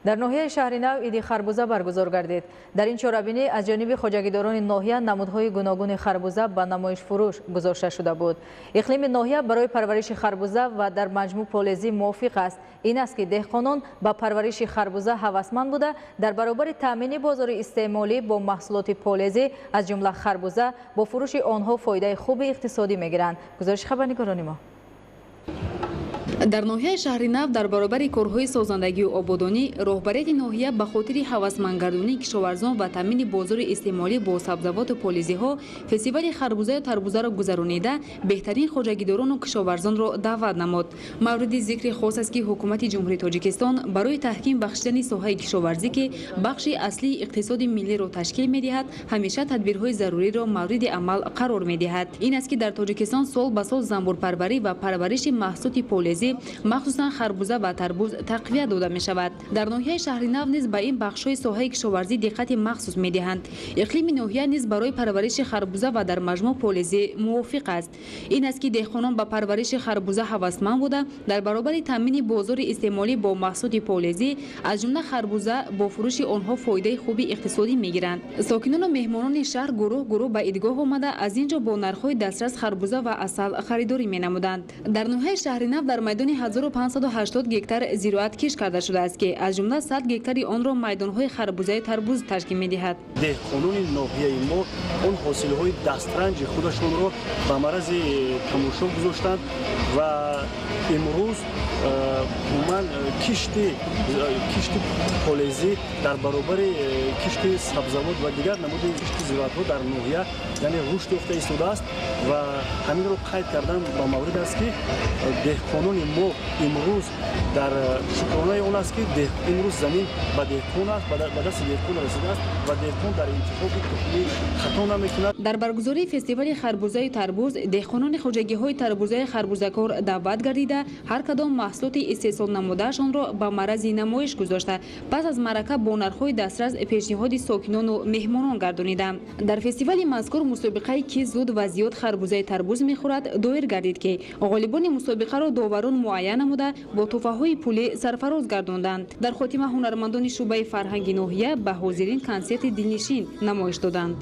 در ناحیه شهر نو عید خربوزه برگزار گردید. در این چهاربینی از جانب خواجگیداران ناحیه نمودهای گوناگون خربوزه به نمایش فروش گذاشته شده بود. اقلیم ناحیه برای پرورش خربوزه و در مجموع پولزی موافق است. این است که دهقانان با پرورش خربوزه هوسمند بوده در برابر تامین بازار استعمالی با محصولات پولزی از جمله خربوزه با فروش آنها فایده خوب اقتصادی میگیرند. گزارش خبرنگاران ما. در ناحیه شهر نو در برابر کارهای سازندگی و آبادانی راهبریت ناحیه به خاطر هوسمندگردانی کشاورزان و تامین بازار استعمالی با سبزیجات و پالزی ها فستیوال خربوزه و تربوزه را گذرانیده بهترین خواجگیداران و کشاورزان را دعوت نمود. مورد ذکر خاص است که حکومت جمهوری تاجیکستان برای تحکیم بخشیدن ساحه کشاورزی که بخش اصلی اقتصاد ملی را تشکیل می‌دهد همیشه تدبیرهای ضروری را مورد عمل قرار می‌دهد. این است که در تاجیکستان سال به سال زنبور پروری و پرورش محصولات پالزی مخصوصا خربوزه و تربوز تقویت داده می شود. در ناحیه شهر نو نیز به این بخش‌های ساحه کشاورزی دقت مخصوص می دهند. اقلیم ناحیه نیز برای پرورش خربوزه و در مجموع پالزی موافق است. این است که دهقانان با پرورش خربوزه هوسمند بوده در برابر تامین بازار استعمالی با محصولات پالزی از جمله خربوزه با فروش آنها فایده خوبی اقتصادی می گیرند. ساکنان و مهمانان شهر گروه به ایدگاه آمده از اینجا با نرخ‌های دسترس خربوزه و عسل خریداری می نمودند. در ناحیه شهر نو در میدان 1580 گکتار زراعت کش کرده شده است که از جمله 100 گکتار آن را میدان‌های خربوزه تربوز تشکیل می‌دهد. دهقانان ناحیه ما اون حاصل‌های دسترنج خودشون را به معرض تماشا گذاشتند و امروز من کشت پالزی در برابر کشت سبزیجات و دیگر نمود کشت زراعت‌ها در ناحیه یعنی رشد یافته ایستاده است و همین را قید کردن با مورد است که دهقانان ما امروز در شکرانه اون است که امروز زمین به دهقان است به دست دهقان رسیده است و دهقان در انتخاب تخم خطا نمی‌کند. در برگزاری فستیوال خربوزه و تربوز دهقانان خواجگی‌های تربوزه خربوزه‌کار دعوت گردیده هر کدام محصولات استحصال نموده‌شان را به معرض نمایش گذاشته پس از معرکه با نرخ‌های دسترس پیشنهاد ساکنان و مهمانان گردانیدند. در فستیوال مذکور مسابقه کی زود و زیاد خربوزه تربوز می‌خورد دایر گردید که غالبان مسابقه را داوران معین نموده با تحفه‌های پولی سرفراز گرداندند. در خاتمه هنرمندان شعبه فرهنگی ناحیه به حاضرین کنسرت دلنشین نمایش دادند.